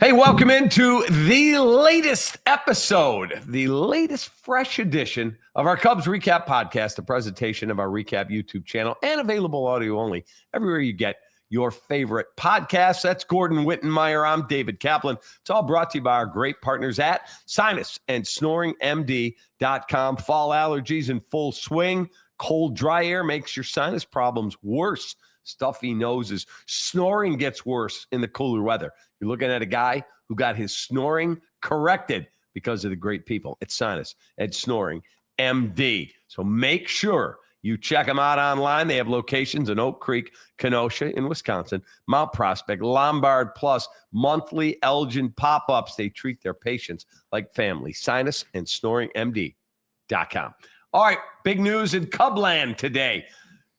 Hey, welcome into the latest episode, the latest fresh edition of our Cubs Recap podcast, a presentation of our Recap YouTube channel and available audio only everywhere you get your favorite podcasts. That's Gordon Wittenmeyer. I'm David Kaplan. It's all brought to you by our great partners at SinusandSnoringMD.com. Fall allergies in full swing. Cold, dry air makes your sinus problems worse. Stuffy noses. Snoring gets worse in the cooler weather. You're looking at a guy who got his snoring corrected because of the great people at Sinus and Snoring MD. So make sure you check them out online. They have locations in Oak Creek, Kenosha in Wisconsin, Mount Prospect, Lombard Plus, monthly Elgin pop-ups. They treat their patients like family. SinusandSnoringMD.com. All right, big news in Cubland today.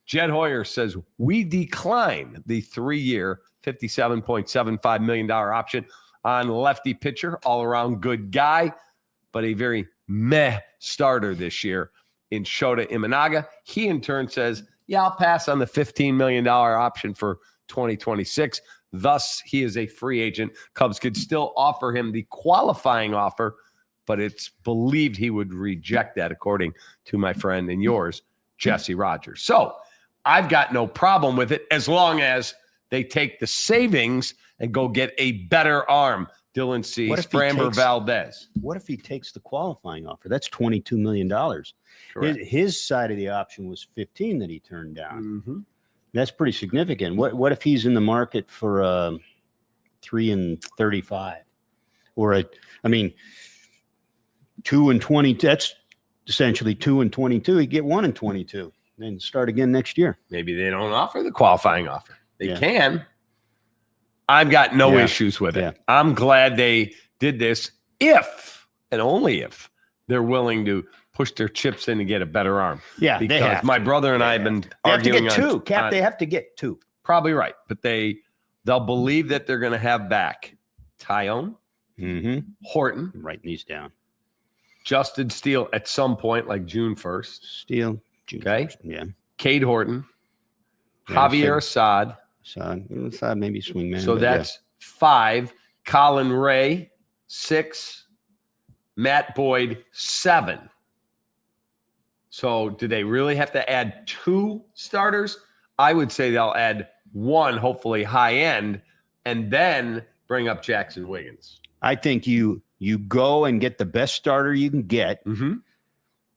Jed Hoyer says we decline the 3-year, $57.75 million option on lefty pitcher, all-around good guy, but a very meh starter this year in Shota Imanaga. He, in turn, says, yeah, I'll pass on the $15 million option for 2026. Thus, he is a free agent. Cubs could still offer him the qualifying offer, but it's believed he would reject that, according to my friend and yours, Jesse Rogers. So I've got no problem with it as long as they take the savings and go get a better arm. Dylan C. Framber Valdez. What if he takes the qualifying offer? That's $22 million. His side of the option was 15 that he turned down. Mm-hmm. That's pretty significant. What if he's in the market for 3 and 35, or 2 and 20? That's essentially 2 and 22. He'd get 1 and 22. Then start again next year. Maybe they don't offer the qualifying offer. They can. I've got no issues with it. Yeah. I'm glad they did this if and only if they're willing to push their chips in and get a better arm. Yeah, because my brother and I have been arguing they have to get two. Cap, they have to get two. Probably right. But they'll believe that they're going to have back Tyone, Horton. I'm writing these down. Justin Steele at some point, like June 1st. Steele. Okay. Yeah. Cade Horton. Javier Assad. Assad maybe swingman. So that's 5. Colin Ray, 6. Matt Boyd, 7. So do they really have to add 2 starters? I would say they'll add 1, hopefully high end, and then bring up Jackson Wiggins. I think you go and get the best starter you can get. Mm-hmm.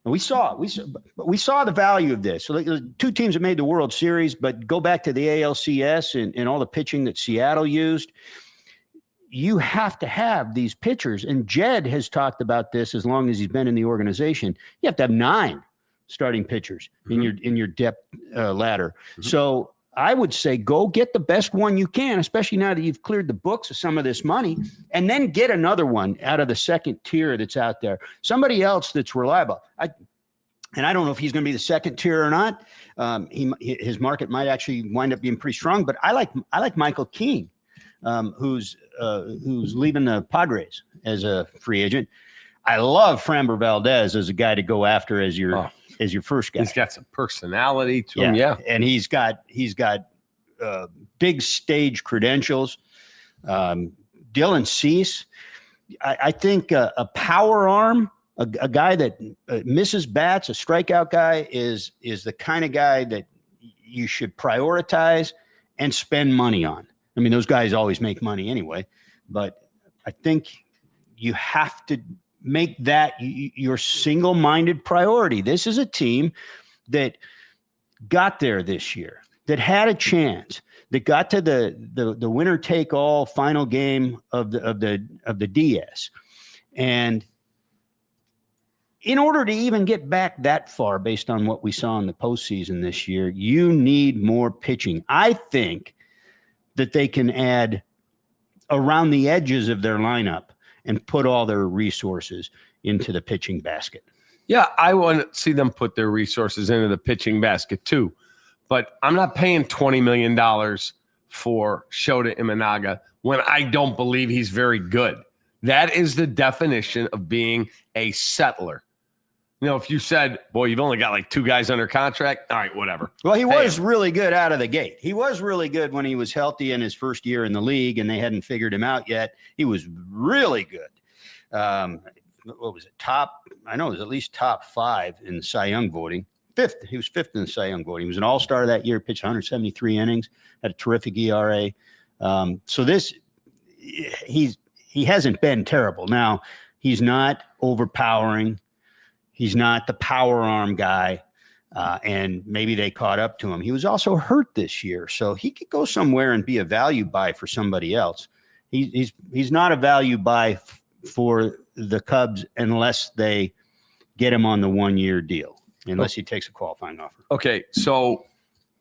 And we saw the value of this. So the 2 teams that made the World Series, but go back to the ALCS and all the pitching that Seattle used. You have to have these pitchers. And Jed has talked about this as long as he's been in the organization. You have to have 9 starting pitchers in your depth ladder. Mm-hmm. So I would say go get the best one you can, especially now that you've cleared the books of some of this money, and then get another one out of the second tier that's out there. Somebody else that's reliable. I don't know if he's going to be the second tier or not. His market might actually wind up being pretty strong, but I like Michael King, who's leaving the Padres as a free agent. I love Framber Valdez as a guy to go after as your first guy. He's got some personality to him, and he's got big stage credentials. Dylan Cease, I think a power arm, a guy that misses bats, a strikeout guy is the kind of guy that you should prioritize and spend money on. I mean, those guys always make money anyway, but I think you have to make that your single-minded priority. This is a team that got there this year, that had a chance, that got to the winner-take-all final game of the DS. And in order to even get back that far, based on what we saw in the postseason this year, you need more pitching. I think that they can add around the edges of their lineup and put all their resources into the pitching basket. Yeah, I want to see them put their resources into the pitching basket too. But I'm not paying $20 million for Shota Imanaga when I don't believe he's very good. That is the definition of being a settler. if you said, boy, you've only got like 2 guys under contract, all right, whatever. Well, he was really good out of the gate. He was really good when he was healthy in his first year in the league, and they hadn't figured him out yet. He was really good. What was it? I know it was at least top 5 in the Cy Young voting. 5th. He was 5th in the Cy Young voting. He was an all-star that year, pitched 173 innings, had a terrific ERA. So he hasn't been terrible. Now, he's not overpowering. He's not the power arm guy, and maybe they caught up to him. He was also hurt this year, so he could go somewhere and be a value buy for somebody else. He's not a value buy for the Cubs unless they get him on the 1-year deal, unless he takes a qualifying offer. Okay, so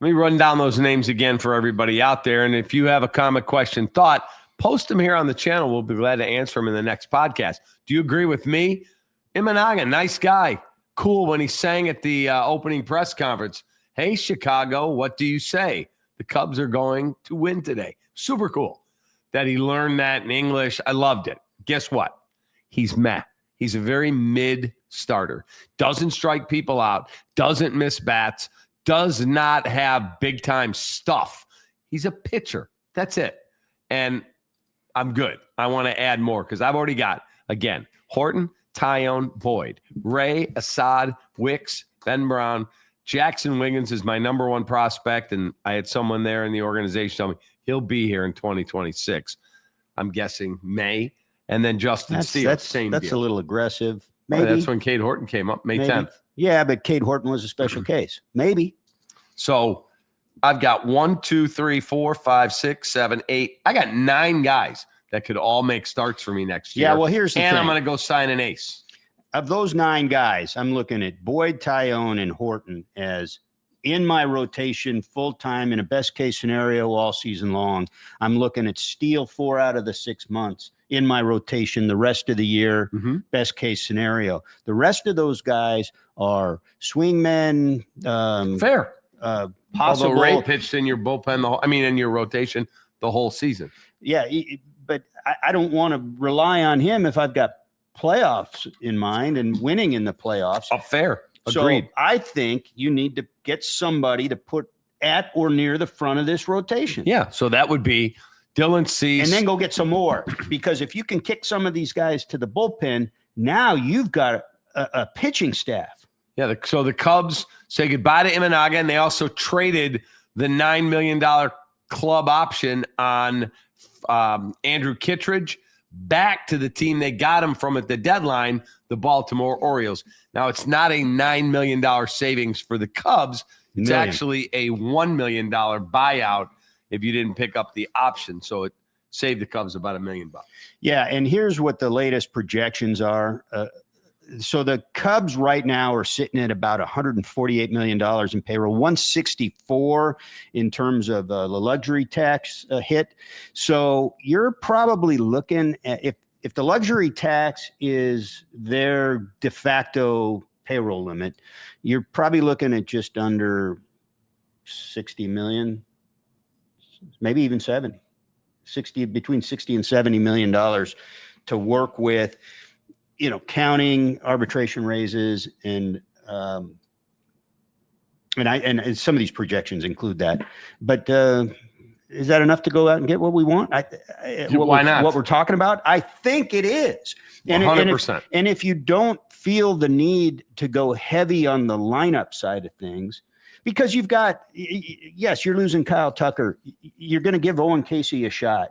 let me run down those names again for everybody out there, and if you have a comment, question, thought, post them here on the channel. We'll be glad to answer them in the next podcast. Do you agree with me? Imanaga, nice guy. Cool when he sang at the opening press conference. Hey, Chicago, what do you say? The Cubs are going to win today. Super cool that he learned that in English. I loved it. Guess what? He's meh. He's a very mid starter. Doesn't strike people out. Doesn't miss bats. Does not have big-time stuff. He's a pitcher. That's it. And I'm good. I want to add more because I've already got, again, Horton, Tyone, Boyd, Ray, Assad, Wicks, Ben Brown. Jackson Wiggins is my number 1 prospect, and I had someone there in the organization tell me he'll be here in 2026. I'm guessing May. And then Justin Steele, same deal. That's a little aggressive. Maybe. Well, that's when Cade Horton came up, May 10th. Yeah, but Cade Horton was a special case. Maybe. So I've got 1, 2, 3, 4, 5, 6, 7, 8. I got 9 guys that could all make starts for me next year. Yeah, well, here's the thing. And I'm going to go sign an ace. Of those 9 guys, I'm looking at Boyd, Tyone, and Horton as in my rotation full-time in a best-case scenario all season long. I'm looking at Steele 4 out of the 6 months in my rotation the rest of the year, best-case scenario. The rest of those guys are swingmen. Fair. Possible. Although Ray pitched in your bullpen, in your rotation the whole season. Yeah, but I don't want to rely on him if I've got playoffs in mind and winning in the playoffs. Oh, fair. Agreed. So I think you need to get somebody to put at or near the front of this rotation. Yeah, so that would be Dylan Cease. And then go get some more. Because if you can kick some of these guys to the bullpen, now you've got a pitching staff. Yeah, so the Cubs say goodbye to Imanaga, and they also traded the $9 million club option on Andrew Kittredge back to the team they got him from at the deadline, the Baltimore Orioles. Now, it's not a $9 million savings for the Cubs. It's actually a $1 million buyout if you didn't pick up the option. So it saved the Cubs about $1 million. Yeah, and here's what the latest projections are. So the Cubs right now are sitting at about $148 million in payroll, 164 in terms of the luxury tax hit. So you're probably looking at, if the luxury tax is their de facto payroll limit, you're probably looking at just under 60 million, maybe even 70, between 60 and $70 million to work with. Counting arbitration raises and some of these projections include that. But is that enough to go out and get what we want? Why not? What we're talking about? I think it is. And 100%. And if you don't feel the need to go heavy on the lineup side of things, because you've got, yes, you're losing Kyle Tucker. You're going to give Owen Casey a shot.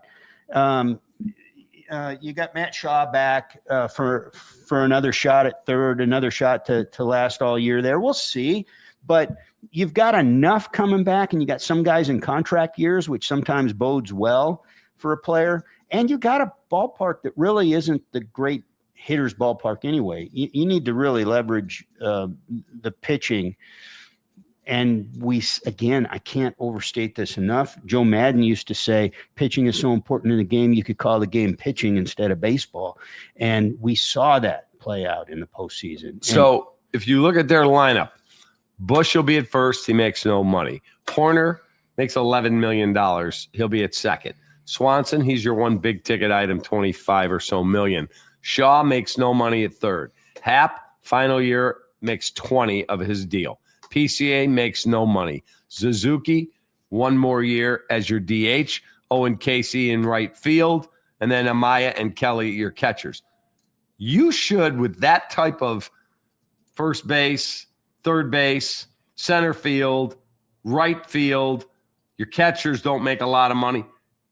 You got Matt Shaw back for another shot at third, another shot to last all year there. We'll see. But you've got enough coming back, and you got some guys in contract years, which sometimes bodes well for a player. And you got a ballpark that really isn't the great hitter's ballpark anyway. You need to really leverage the pitching. And I can't overstate this enough. Joe Madden used to say, pitching is so important in the game, you could call the game pitching instead of baseball. And we saw that play out in the postseason. So if you look at their lineup, Bush will be at first. He makes no money. Horner makes $11 million. He'll be at second. Swanson, he's your one big ticket item, 25 or so million. Shaw makes no money at third. Happ, final year, makes 20 of his deal. PCA makes no money. Suzuki, 1 more year as your DH. Owen Casey in right field. And then Amaya and Kelly, your catchers. You should, with that type of first base, third base, center field, right field, your catchers don't make a lot of money.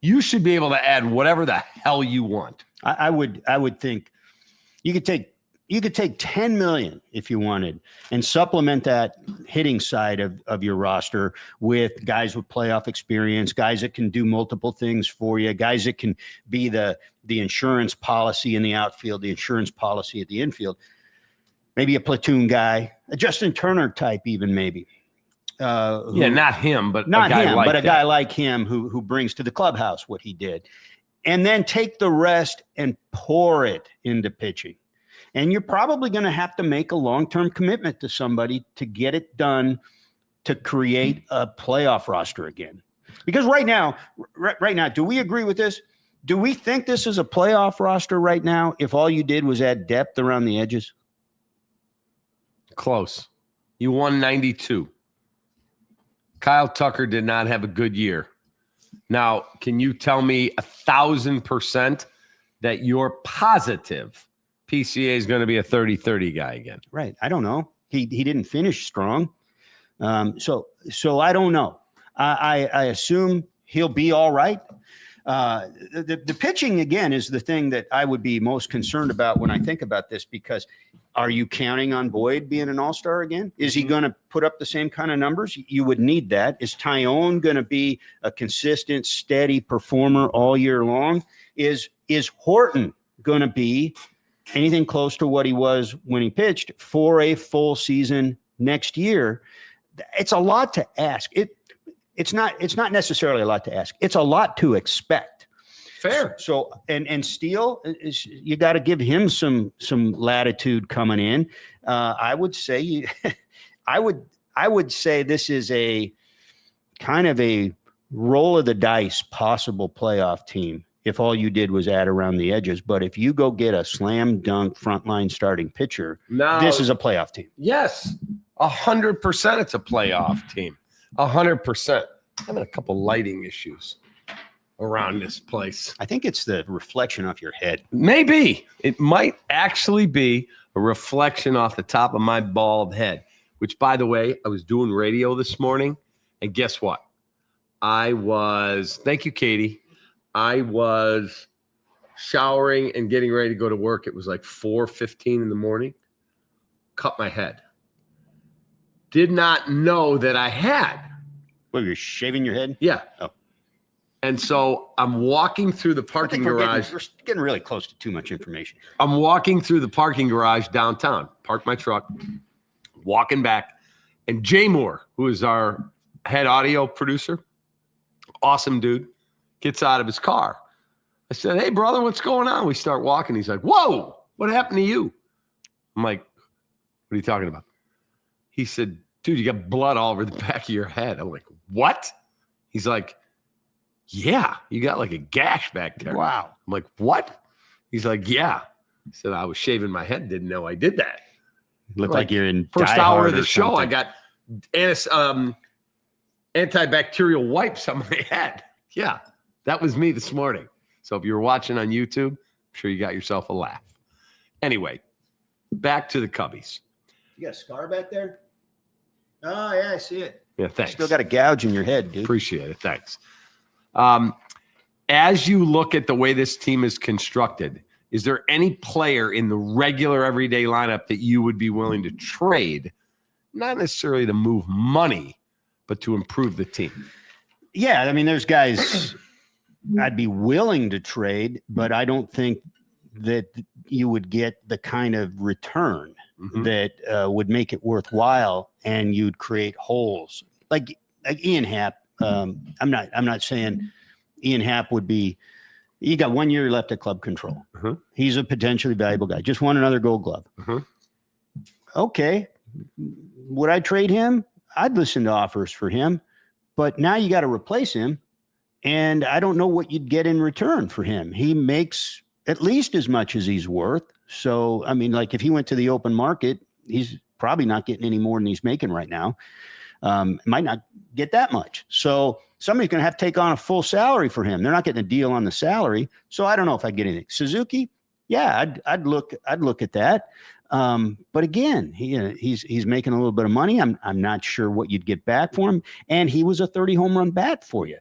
You should be able to add whatever the hell you want. I would think you could take 10 million if you wanted and supplement that hitting side of your roster with guys with playoff experience, guys that can do multiple things for you, guys that can be the insurance policy in the outfield, the insurance policy at the infield. Maybe a platoon guy, a Justin Turner type, even maybe. Not him, but not a guy him, like but a that. guy like him who brings to the clubhouse what he did, and then take the rest and pour it into pitching. And you're probably going to have to make a long-term commitment to somebody to get it done to create a playoff roster again. Because right now, do we agree with this? Do we think this is a playoff roster right now if all you did was add depth around the edges? Close. You won 92. Kyle Tucker did not have a good year. Now, can you tell me 1,000% that you're positive PCA is going to be a 30-30 guy again? Right. I don't know. He didn't finish strong. So I don't know. I assume he'll be all right. The pitching, again, is the thing that I would be most concerned about when I think about this, because are you counting on Boyd being an all-star again? Is he going to put up the same kind of numbers? You would need that. Is Tyone going to be a consistent, steady performer all year long? Is Horton going to be anything close to what he was when he pitched for a full season next year? It's a lot to ask. It's not necessarily a lot to ask. It's a lot to expect. Fair. So and Steele, you got to give him some latitude coming in. I would say I would say this is a kind of a roll of the dice possible playoff team if all you did was add around the edges. But if you go get a slam dunk frontline starting pitcher, this is a playoff team. Yes, 100% it's a playoff team. 100%. I'm having a couple lighting issues around this place. I think it's the reflection off your head. Maybe. It might actually be a reflection off the top of my bald head, which, by the way, I was doing radio this morning, and guess what? Thank you, Katie. I was showering and getting ready to go to work. It was like 4:15 in the morning. Cut my head. Did not know that I had. What, you're shaving your head? Yeah. Oh. And so I'm walking through the parking garage. We're getting really close to too much information. I'm walking through the parking garage downtown, park my truck, walking back. And Jay Moore, who is our head audio producer, awesome dude, gets out of his car. I said, "Hey, brother, what's going on?" We start walking. He's like, "Whoa, what happened to you?" I'm like, "What are you talking about?" He said, "Dude, you got blood all over the back of your head." I'm like, "What?" He's like, "Yeah, you got like a gash back there." Wow. I'm like, "What?" He's like, "Yeah." He said, "I was shaving my head. Didn't know I did that." Looked like you're in first Die hour Hard of the or show. something. I got antibacterial wipes on my head. Yeah, that was me this morning. So if you're watching on YouTube, I'm sure you got yourself a laugh. Anyway, back to the Cubbies. You got a scar back there? Oh, yeah, I see it. Yeah, thanks. Still got a gouge in your head, dude. Appreciate it. Thanks. As you look at the way this team is constructed, is there any player in the regular everyday lineup that you would be willing to trade, not necessarily to move money, but to improve the team? Yeah, I mean, there's guys I'd be willing to trade, but I don't think that you would get the kind of return that would make it worthwhile, and you'd create holes like Ian Happ. I'm not saying Ian Happ would be. You got 1 year left at club control. He's a potentially valuable guy. Just won another Gold Glove. Okay, would I trade him? I'd listen to offers for him, but now you got to replace him, and I don't know what you'd get in return for him. He makes at least as much as he's worth. So, I mean, like if he went to the open market, he's probably not getting any more than he's making right now. Might not get that much. So somebody's going to have to take on a full salary for him. They're not getting a deal on the salary. So I don't know if I get anything. Suzuki, yeah, I'd look at that. But again, he's making a little bit of money. I'm not sure what you'd get back for him. And he was a 30 home run bat for you.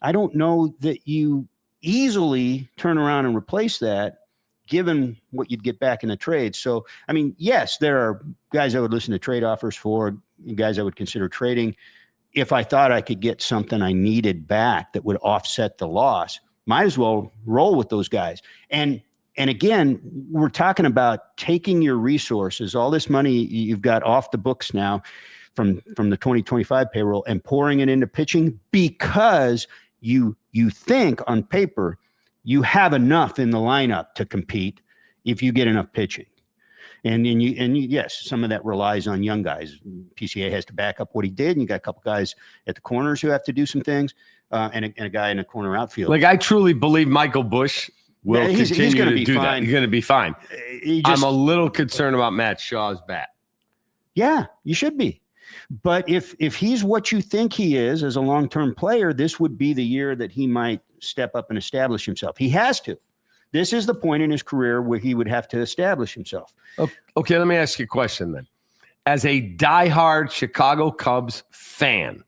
I don't know that you easily turn around and replace that given what you'd get back in the trade. So, I mean, yes, there are guys I would listen to trade offers for, guys I would consider trading. If I thought I could get something I needed back that would offset the loss, might as well roll with those guys. And again, we're talking about taking your resources, all this money you've got off the books now from the 2025 payroll, and pouring it into pitching because you think on paper you have enough in the lineup to compete if you get enough pitching. And yes, some of that relies on young guys. PCA has to back up what he did, and you got a couple guys at the corners who have to do some things, and a guy in the corner outfield. Like, I truly believe Michael Bush will continue to do that. He's going to be fine. I'm a little concerned about Matt Shaw's bat. Yeah, you should be. But if he's what you think he is as a long-term player, this would be the year that he might step up and establish himself. He has to. This is the point in his career where he would have to establish himself. Okay, let me ask you a question then. As a diehard Chicago Cubs fan,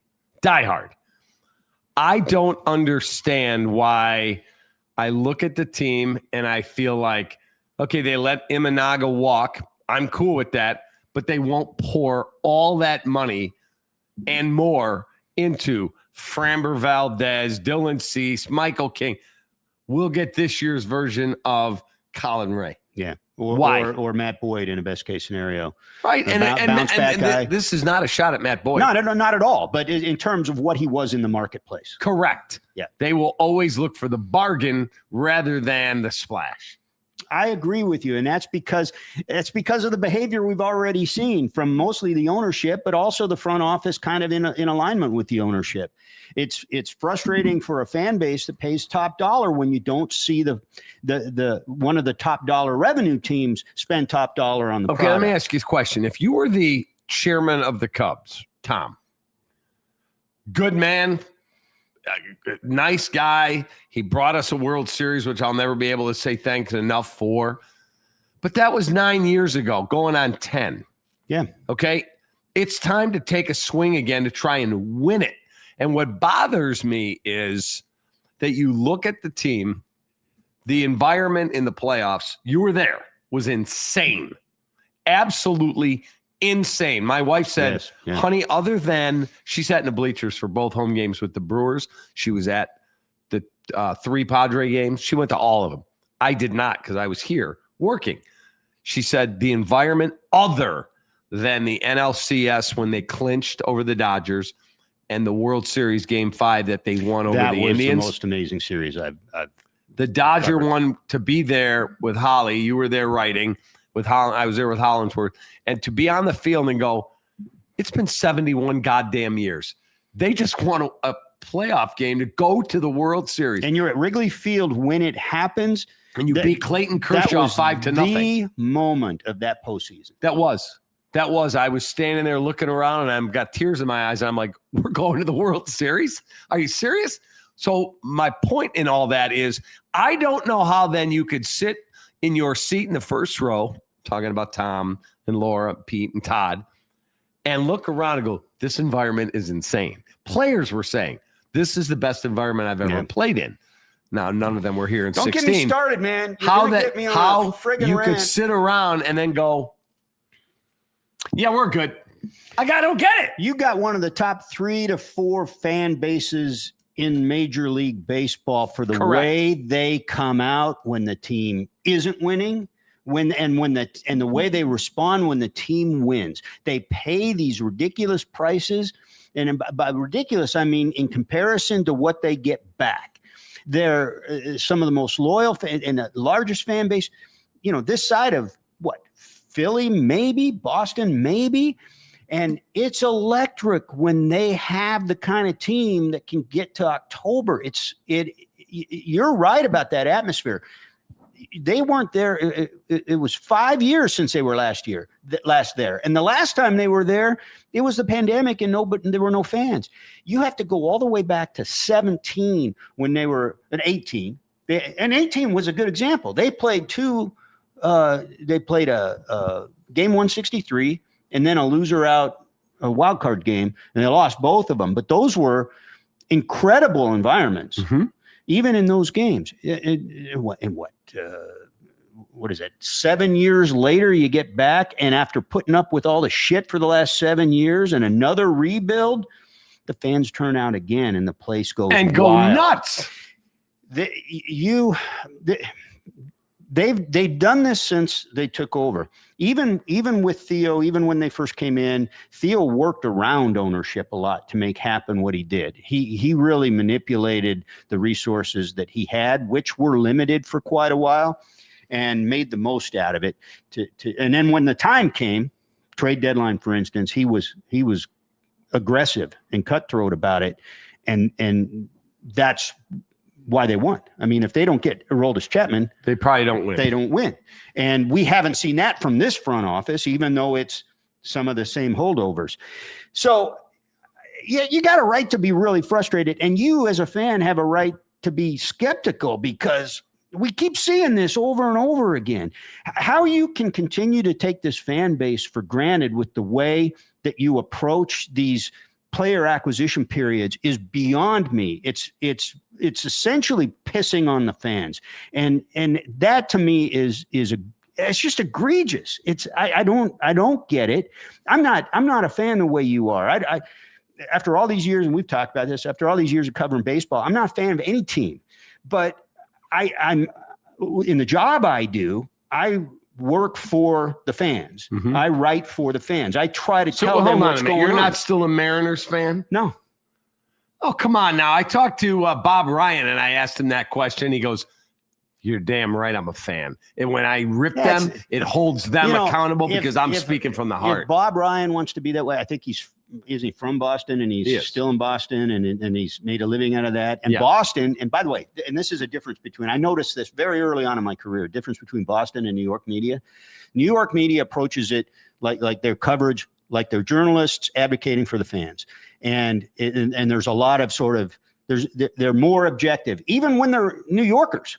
I don't understand why I look at the team and I feel like, okay, they let Imanaga walk. I'm cool with that, but they won't pour all that money and more into Framber Valdez, Dylan Cease, Michael King. We'll get this year's version of Colin Ray. Yeah. Why? Or Matt Boyd in a best case scenario. Right. And bounce back guy. This is not a shot at Matt Boyd. No, not at all. But in terms of what he was in the marketplace. Correct. Yeah. They will always look for the bargain rather than the splash. I agree with you. And that's because of the behavior we've already seen from mostly the ownership, but also the front office kind of in alignment with the ownership. It's frustrating for a fan base that pays top dollar when you don't see the one of the top dollar revenue teams spend top dollar on the product. Let me ask you this question. If you were the chairman of the Cubs, Tom, good man, nice guy. He brought us a World Series, which I'll never be able to say thanks enough for. But that was 9 years ago, going on 10. Yeah. Okay. It's time to take a swing again to try and win it. And what bothers me is that you look at the team, the environment in the playoffs, you were there, was insane. Absolutely insane. My wife said, yes, yeah. Honey, other than she sat in the bleachers for both home games with the Brewers, she was at the 3 Padre games. She went to all of them. I did not because I was here working. She said the environment other than the NLCS when they clinched over the Dodgers and the World Series Game 5 that they won over the Indians. That was the most amazing series I've the Dodger covered. One, to be there with Holly. You were there writing with Holland. I was there with Hollingsworth. And to be on the field and go, it's been 71 goddamn years. They just won a playoff game to go to the World Series. And you're at Wrigley Field when it happens. And you beat Clayton Kershaw 5-0. The moment of that postseason. That was. I was standing there looking around and I've got tears in my eyes. And I'm like, we're going to the World Series? Are you serious? So my point in all that is I don't know how then you could sit in your seat in the first row, talking about Tom and Laura, Pete and Todd, and look around and go, this environment is insane. Players were saying, this is the best environment I've ever played in. Now, none of them were here in 16. Don't get me started, man. How you could sit around and then go, yeah, we're good. I don't get it. You got one of the top 3 to 4 fan bases in Major League Baseball for the way they come out when the team isn't winning, and the way they respond when the team wins. They pay these ridiculous prices, and by ridiculous I mean in comparison to what they get back. They're some of the most loyal and the largest fan base, this side of what? Philly, maybe Boston, maybe. And it's electric when they have the kind of team that can get to October. You're right about that atmosphere. they weren't there. It was 5 years since they were last there. And the last time they were there, it was the pandemic and there were no fans. You have to go all the way back to 17 when they were at 18. And 18 was a good example. They played a game 163 and then a loser out, a wild card game, and they lost both of them. But those were incredible environments, even in those games. What is it? 7 years later, you get back, and after putting up with all the shit for the last 7 years and another rebuild, the fans turn out again, and the place goes and go wild. Nuts. They've done this since they took over. Even with Theo, even when they first came in, Theo worked around ownership a lot to make happen what he did. He really manipulated the resources that he had, which were limited for quite a while, and made the most out of it. And then when the time came, trade deadline, for instance, he was aggressive and cutthroat about it, and that's why they won. I mean, if they don't get Aroldis Chapman, they probably don't win. They don't win. And we haven't seen that from this front office, even though it's some of the same holdovers. So yeah, you got a right to be really frustrated. And you as a fan have a right to be skeptical because we keep seeing this over and over again. How you can continue to take this fan base for granted with the way that you approach these player acquisition periods is beyond me. It's essentially pissing on the fans, and that to me is it's just egregious. I don't get it. I'm not a fan the way you are. I after all these years, and we've talked about this, after all these years of covering baseball, I'm not a fan of any team, but I'm in the job I do. I work for the fans. I write for the fans. I try to tell them what's going on. You're not still a Mariners fan? No. Oh, come on now. I talked to Bob Ryan and I asked him that question. He goes, "You're damn right I'm a fan." And when I rip them, it holds them accountable because I'm speaking from the heart. If Bob Ryan wants to be that way, I think is he from Boston, and he's still in Boston, and he's made a living out of that. And Boston, and by the way, and this is a difference between, I noticed this very early on in my career, difference between Boston and New York media. New York media approaches it like their coverage, like they're journalists advocating for the fans. And there's a lot of sort of, they're more objective, even when they're New Yorkers.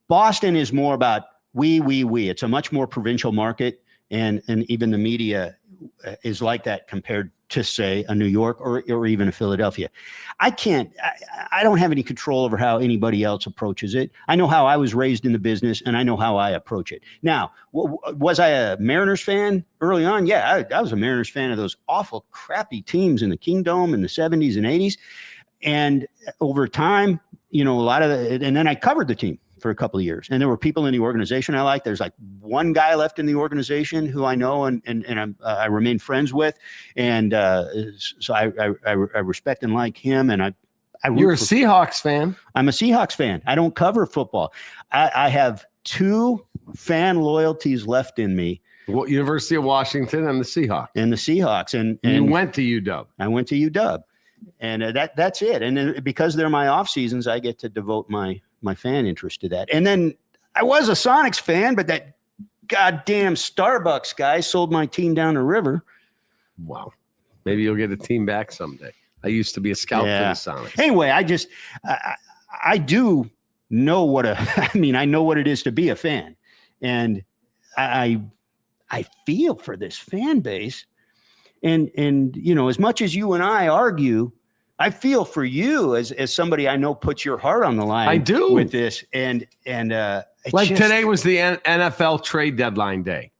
Boston is more about we. It's a much more provincial market, and even the media is like that compared to, say, a New York or even a Philadelphia. I don't have any control over how anybody else approaches it. I know how I was raised in the business, and I know how I approach it. Now, was I a Mariners fan early on? Yeah, I was a Mariners fan of those awful, crappy teams in the Kingdome in the 70s and 80s. And over time, a lot of and then I covered the team for a couple of years, and there were people in the organization I liked. There's like one guy left in the organization who I know and I remain friends with, and so I respect and like him. And you're a Seahawks fan. I'm a Seahawks fan. I don't cover football. I have two fan loyalties left in me. Well, University of Washington and the Seahawks. And you went to UW. I went to UW, and that's it. And then because they're my off seasons, I get to devote my fan interest to that. And then I was a Sonics fan, but that goddamn Starbucks guy sold my team down the river. Wow. Maybe you'll get a team back someday. I used to be a scout for the Sonics. Anyway, I do know I know what it is to be a fan. And I feel for this fan base. And as much as you and I argue, I feel for you as somebody I know puts your heart on the line. I do with this, and today was the NFL trade deadline day,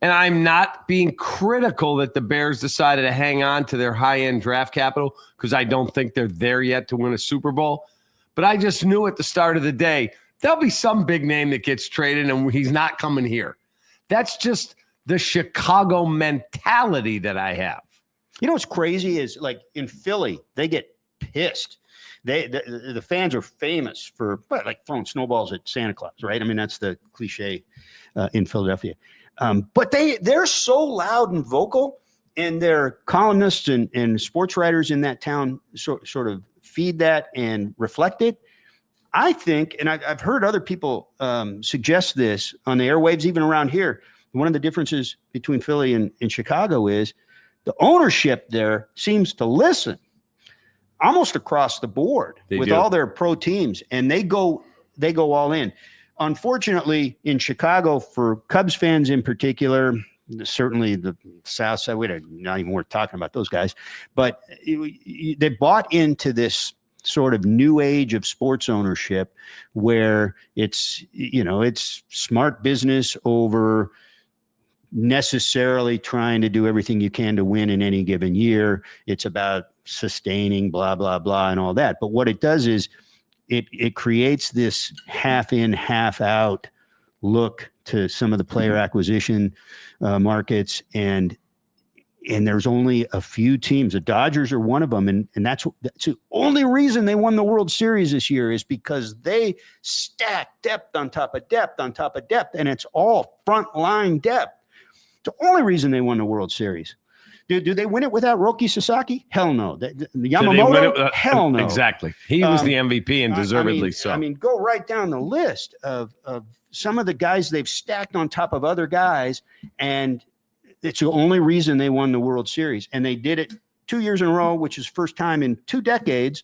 and I'm not being critical that the Bears decided to hang on to their high-end draft capital because I don't think they're there yet to win a Super Bowl. But I just knew at the start of the day there'll be some big name that gets traded, and he's not coming here. That's just the Chicago mentality that I have. What's crazy is, like, in Philly, they get pissed. The fans are famous for throwing snowballs at Santa Claus, right? I mean, that's the cliche in Philadelphia. But they're so loud and vocal, and their columnists and sports writers in that town sort of feed that and reflect it. I think, and I've heard other people suggest this on the airwaves, even around here. One of the differences between Philly and Chicago is the ownership there seems to listen almost across the board with all their pro teams, and they go all in. Unfortunately, in Chicago, for Cubs fans in particular, certainly the South Side, we're not even worth talking about those guys, but they bought into this sort of new age of sports ownership where it's smart business over necessarily trying to do everything you can to win in any given year. It's about sustaining, blah, blah, blah, and all that. But what it does is it creates this half in, half out look to some of the player acquisition markets. And there's only a few teams. The Dodgers are one of them. And that's the only reason they won the World Series this year is because they stacked depth on top of depth on top of depth. And it's all frontline depth. It's the only reason they won the World Series. Do they win it without Roki Sasaki? Hell no. The Yamamoto? Hell no. Exactly. He was the MVP and deservedly so. I mean, go right down the list of some of the guys they've stacked on top of other guys, and it's the only reason they won the World Series. And they did it 2 years in a row, which is first time in 2 decades.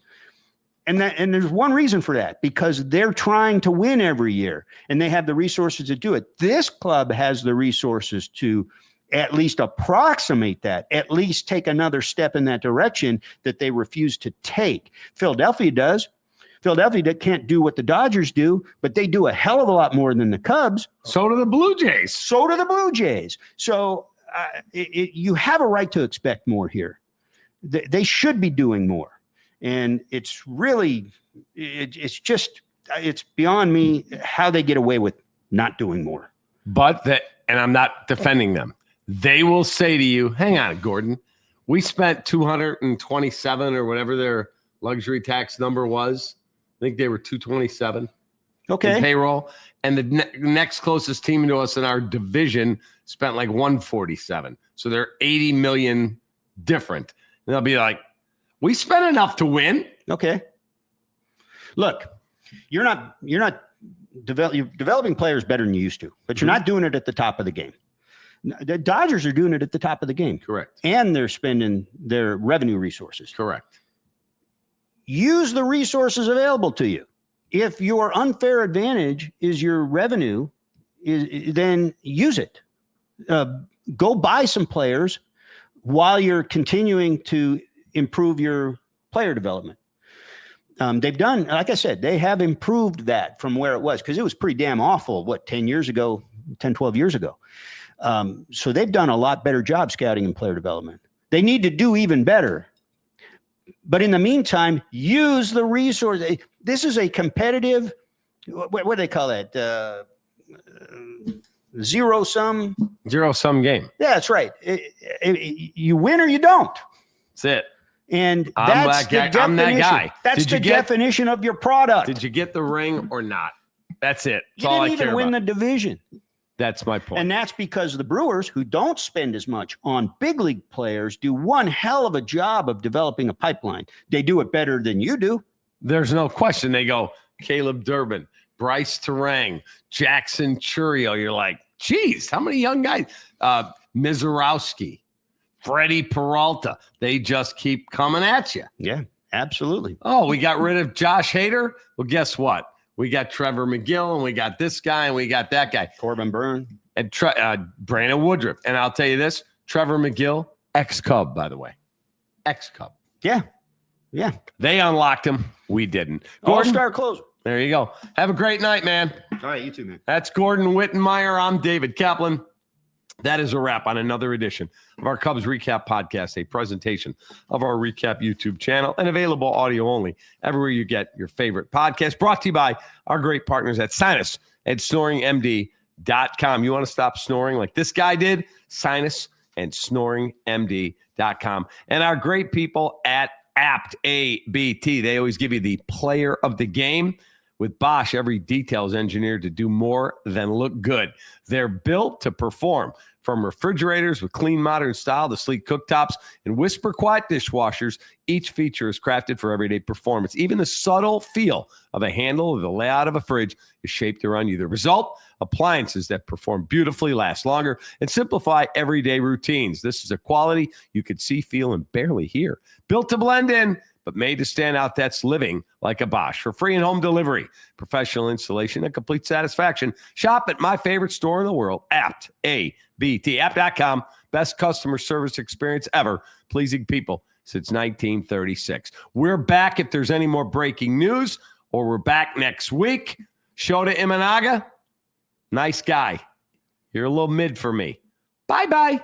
And there's one reason for that, because they're trying to win every year, and they have the resources to do it. This club has the resources to at least approximate that, at least take another step in that direction that they refuse to take. Philadelphia does. Philadelphia can't do what the Dodgers do, but they do a hell of a lot more than the Cubs. So do the Blue Jays. So you have a right to expect more here. They should be doing more. And it's really, it's beyond me how they get away with not doing more. And I'm not defending them. They will say to you, hang on, Gordon, we spent $227 or whatever their luxury tax number was. I think they were $227 in payroll. And the next closest team to us in our division spent like $147. So they're $80 million different. And they'll be like, we spent enough to win. Okay. Look, you're developing players better than you used to, but you're not doing it at the top of the game. The Dodgers are doing it at the top of the game. Correct. And they're spending their revenue resources. Correct. Use the resources available to you. If your unfair advantage is your revenue, then use it. Go buy some players while you're continuing to improve your player development. They've done, like I said, they have improved that from where it was, because it was pretty damn awful, 12 years ago. So they've done a lot better job scouting and player development. They need to do even better. But in the meantime, use the resource. This is a competitive, what do they call it? Zero-sum game. Yeah, that's right. You win or you don't. That's it. And that's the definition. I'm that guy. That's the definition of your product. Did you get the ring or not? That's it. That's you didn't even win the division. That's my point. And that's because the Brewers, who don't spend as much on big league players, do one hell of a job of developing a pipeline. They do it better than you do. There's no question. They go Caleb Durbin, Bryce Terang, Jackson Churio. You're like, geez, how many young guys? Mizorowski, Freddie Peralta. They just keep coming at you. Yeah, absolutely. Oh, we got rid of Josh Hader. Well, guess what? We got Trevor McGill, and we got this guy, and we got that guy. Corbin Byrne. And Brandon Woodruff. And I'll tell you this, Trevor McGill, ex-Cub, by the way. Ex-Cub. Yeah. Yeah. They unlocked him. We didn't. Gordon, All-star closer. There you go. Have a great night, man. All right, you too, man. That's Gordon Wittenmeyer. I'm David Kaplan. That is a wrap on another edition of our Cubs Recap Podcast, a presentation of our Recap YouTube channel, and available audio only everywhere you get your favorite podcast. Brought to you by our great partners at Sinus and SnoringMD.com. You want to stop snoring like this guy did? Sinus and SnoringMD.com. And our great people at Apt ABT. They always give you the player of the game. With Bosch, every detail is engineered to do more than look good. They're built to perform. From refrigerators with clean modern style to sleek cooktops and whisper quiet dishwashers, each feature is crafted for everyday performance. Even the subtle feel of a handle or the layout of a fridge is shaped around you. The result? Appliances that perform beautifully, last longer, and simplify everyday routines. This is a quality you could see, feel, and barely hear. Built to blend in, but made to stand out. That's living like a Bosch. For free and home delivery, professional installation, and complete satisfaction, shop at my favorite store in the world, Apt, A-B-T, apt.com. Best customer service experience ever, pleasing people since 1936. We're back if there's any more breaking news, or we're back next week. Shota Imanaga, nice guy. You're a little mid for me. Bye-bye.